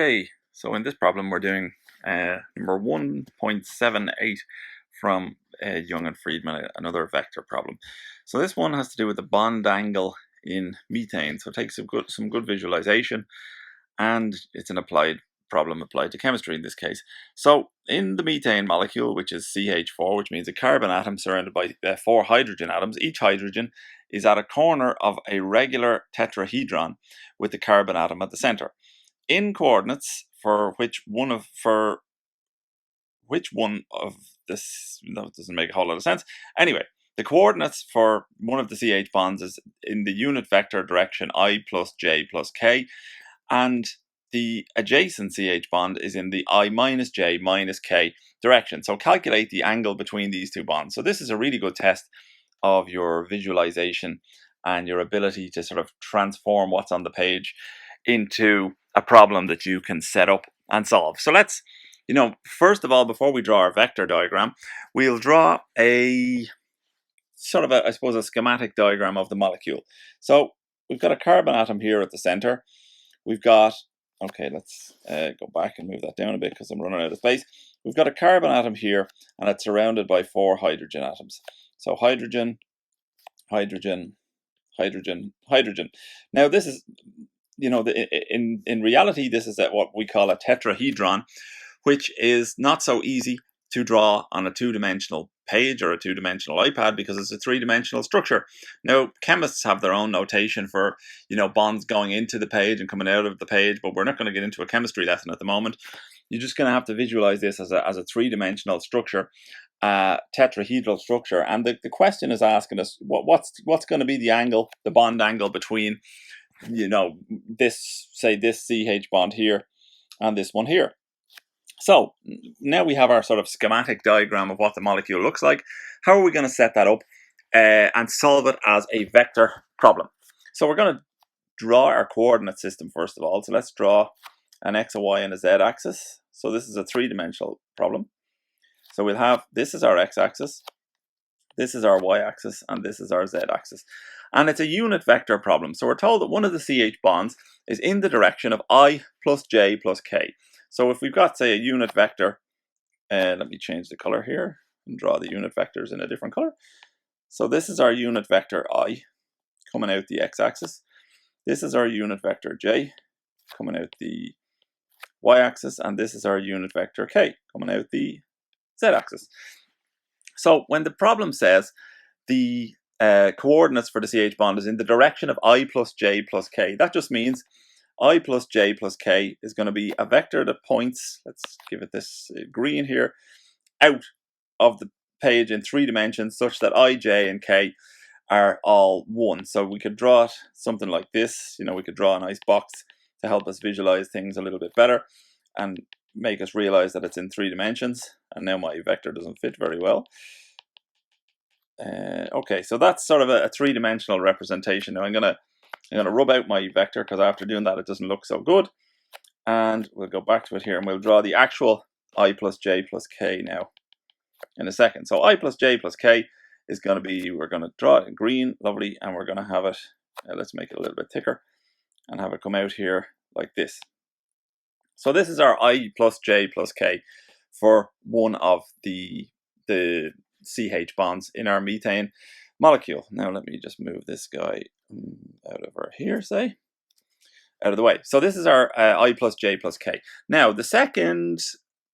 Okay, so in this problem we're doing number 1.78 from Young and Freedman, another vector problem. So this one has to do with the bond angle in methane. So it takes some good visualization, and it's an applied problem applied to chemistry in this case. So in the methane molecule, which is CH4, which means a carbon atom surrounded by 4 hydrogen atoms, each hydrogen is at a corner of a regular tetrahedron with the carbon atom at the center. In coordinates for which one of this, no, it doesn't make a whole lot of sense. Anyway, the coordinates for one of the CH bonds is in the unit vector direction I plus j plus k, and the adjacent CH bond is in the I minus j minus k direction. So calculate the angle between these two bonds. So this is a really good test of your visualization and your ability to sort of transform what's on the page into a problem that you can set up and solve. So let's, first of all, before we draw our vector diagram, we'll draw a sort of I suppose, a schematic diagram of the molecule. So we've got a carbon atom here at the center. We've got, okay, let's go back and move that down a bit because I'm running out of space. We've got a carbon atom here, and it's surrounded by 4 hydrogen atoms. So hydrogen, hydrogen, hydrogen, hydrogen. Now this is, in reality, this is what we call a tetrahedron, which is not so easy to draw on a two-dimensional page or a two-dimensional iPad because it's a three-dimensional structure. Now, chemists have their own notation for, bonds going into the page and coming out of the page, but we're not going to get into a chemistry lesson at the moment. You're just going to have to visualize this as a three-dimensional structure, tetrahedral structure. And the question is asking us, what's going to be the angle, the bond angle between this CH bond here and this one here. So now we have our sort of schematic diagram of what the molecule looks like. How are we going to set that up and solve it as a vector problem? So we're going to draw our coordinate system first of all. So let's draw an x, a y, and a z axis. So this is a three-dimensional problem. So we'll have, this is our x-axis, this is our y-axis, and this is our z-axis. And it's a unit vector problem. So we're told that one of the CH bonds is in the direction of I plus j plus k. So if we've got, say, a unit vector, let me change the color here and draw the unit vectors in a different color. So this is our unit vector I coming out the x-axis. This is our unit vector j coming out the y-axis. And this is our unit vector k coming out the z-axis. So when the problem says the coordinates for the CH bond is in the direction of I plus j plus k, that just means I plus j plus k is going to be a vector that points, let's give it this green here, out of the page in 3 dimensions such that I, j, and k are all 1. So we could draw it something like this. We could draw a nice box to help us visualize things a little bit better and make us realize that it's in 3 dimensions. And now my vector doesn't fit very well. Okay, so that's sort of a 3-dimensional representation. Now I'm gonna rub out my vector because after doing that it doesn't look so good. And we'll go back to it here and we'll draw the actual I plus j plus k now in a second. So I plus j plus k is going to be, we're going to draw it in green, lovely, and we're going to have it, let's make it a little bit thicker, and have it come out here like this. So this is our I plus j plus k for one of the CH bonds in our methane molecule. Now let me just move this guy out of here, out of the way. So this is our I plus j plus k. Now the second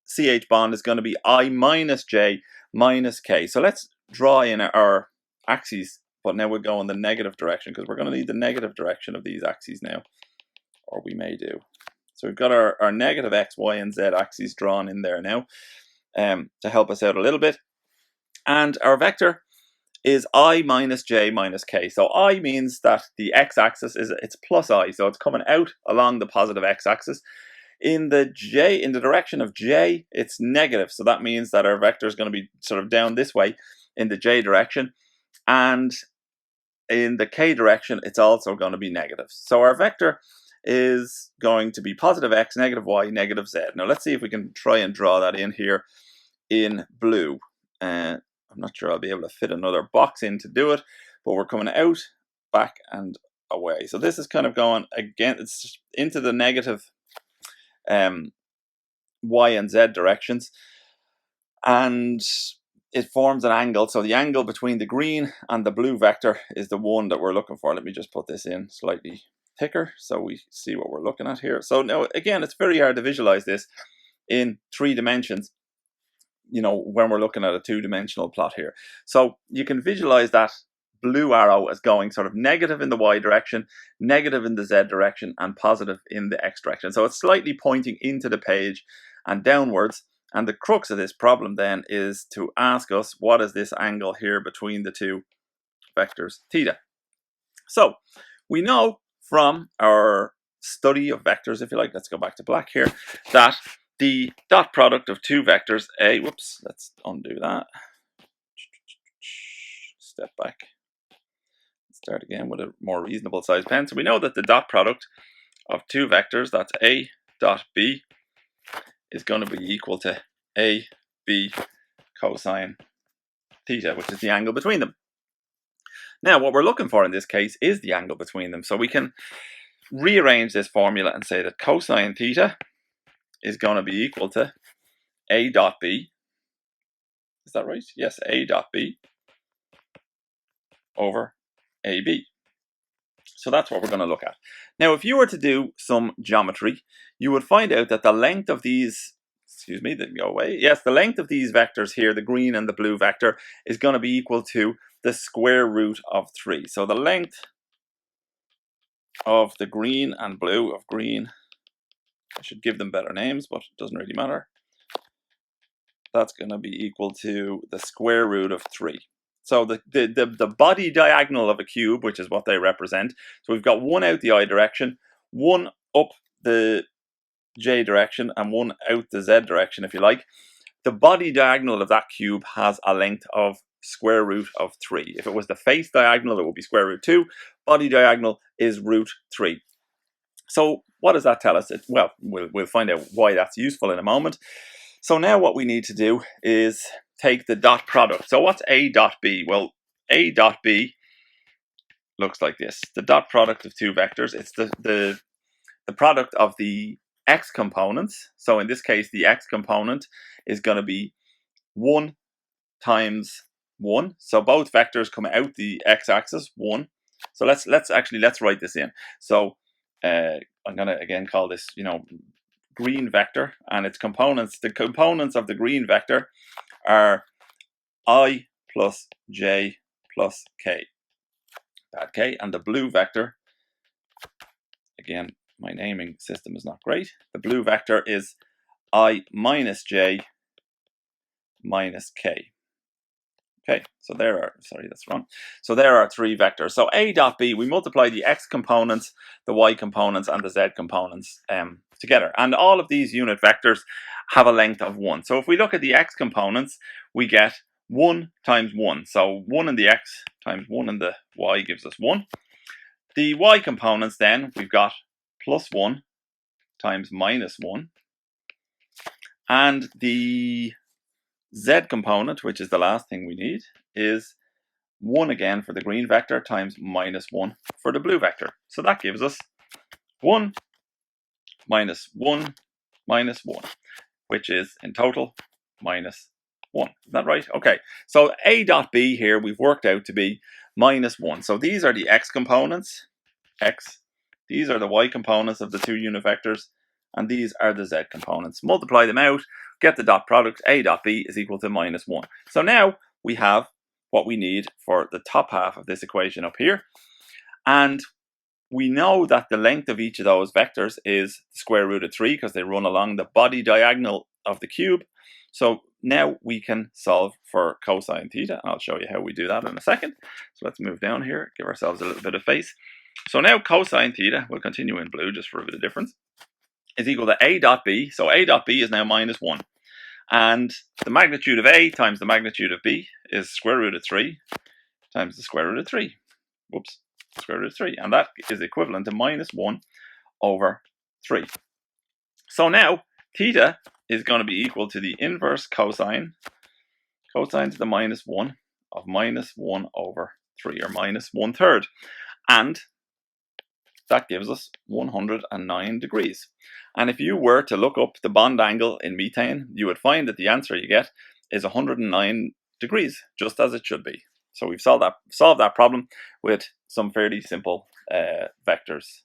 CH bond is going to be I minus j minus k. So let's draw in our axes, but now we'll go in the negative direction because we're going to need the negative direction of these axes now, or we may do. So we've got our negative x, y, and z axes drawn in there now to help us out a little bit. And our vector is I minus j minus k. So I means that the x-axis it's plus I, so it's coming out along the positive x-axis. In the direction of j, it's negative. So that means that our vector is going to be sort of down this way in the j direction. And in the k direction, it's also going to be negative. So our vector is going to be positive x, negative y, negative z. Now let's see if we can try and draw that in here in blue. I'm not sure I'll be able to fit another box in to do it, but we're coming out, back, and away. So this is kind of going again, it's into the negative y and z directions, and it forms an angle. So the angle between the green and the blue vector is the one that we're looking for. Let me just put this in slightly thicker so we see what we're looking at here. So now, again, it's very hard to visualize this in 3 dimensions, you know, when we're looking at a 2-dimensional plot here. So you can visualize that blue arrow as going sort of negative in the y direction, negative in the z direction, and positive in the x direction. So it's slightly pointing into the page and downwards. And the crux of this problem then is to ask us, what is this angle here between the 2 vectors theta? So we know from our study of vectors, if you like, let's go back to black here, that the dot product of 2 vectors, let's undo that. Step back. Start again with a more reasonable size pen. So we know that the dot product of 2 vectors, that's A dot B, is going to be equal to AB cosine theta, which is the angle between them. Now, what we're looking for in this case is the angle between them. So we can rearrange this formula and say that cosine theta is going to be equal to A dot B. Is that right? Yes, A dot B over AB. So that's what we're going to look at. Now, if you were to do some geometry, you would find out that the length of these, didn't go away. Yes, the length of these vectors here, the green and the blue vector, is going to be equal to the square root of 3. So the length of the green and blue, of green, I should give them better names, but it doesn't really matter. That's going to be equal to the square root of 3. So the body diagonal of a cube, which is what they represent. So we've got one out the I direction, one up the J direction, and one out the Z direction, if you like. The body diagonal of that cube has a length of square root of 3. If it was the face diagonal, it would be square root 2. Body diagonal is root 3. So what does that tell us? Well, we'll find out why that's useful in a moment. So now what we need to do is take the dot product. So what's A dot B? Well, A dot B looks like this. The dot product of 2 vectors. It's the product of the x components. So in this case, the x component is going to be 1 times 1. So both vectors come out the x-axis, 1. So let's write this in. So I'm going to again call this, green vector, and its components. The components of the green vector are I plus j plus k. That k. And the blue vector, again, my naming system is not great. The blue vector is I minus j minus k. Okay, so there are, that's wrong. So there are 3 vectors. So A dot B, we multiply the x components, the y components, and the z components together. And all of these unit vectors have a length of 1. So if we look at the x components, we get 1 times 1. So 1 in the x times 1 in the y gives us 1. The y components then, we've got plus 1 times minus 1. And the z component, which is the last thing we need, is 1 again for the green vector times minus 1 for the blue vector. So that gives us 1 minus 1 minus 1, which is in total minus 1. Is that right? Okay, so A dot B here we've worked out to be minus 1. So these are the x components, x. These are the y components of the 2 unit vectors, and these are the z components. Multiply them out, get the dot product. A dot B is equal to minus 1. So now we have what we need for the top half of this equation up here. And we know that the length of each of those vectors is the square root of 3 because they run along the body diagonal of the cube. So now we can solve for cosine theta. I'll show you how we do that in a second. So let's move down here, give ourselves a little bit of space. So now cosine theta, we'll continue in blue just for a bit of difference, is equal to A dot B. So A dot B is now minus 1. And the magnitude of A times the magnitude of B is square root of 3 times the square root of 3. Whoops, square root of 3. And that is equivalent to minus 1 over 3. So now theta is going to be equal to the inverse cosine to the minus 1 of minus 1 over 3, or minus 1/3. And that gives us 109 degrees. And if you were to look up the bond angle in methane, you would find that the answer you get is 109 degrees, just as it should be. So we've solved that problem with some fairly simple vectors.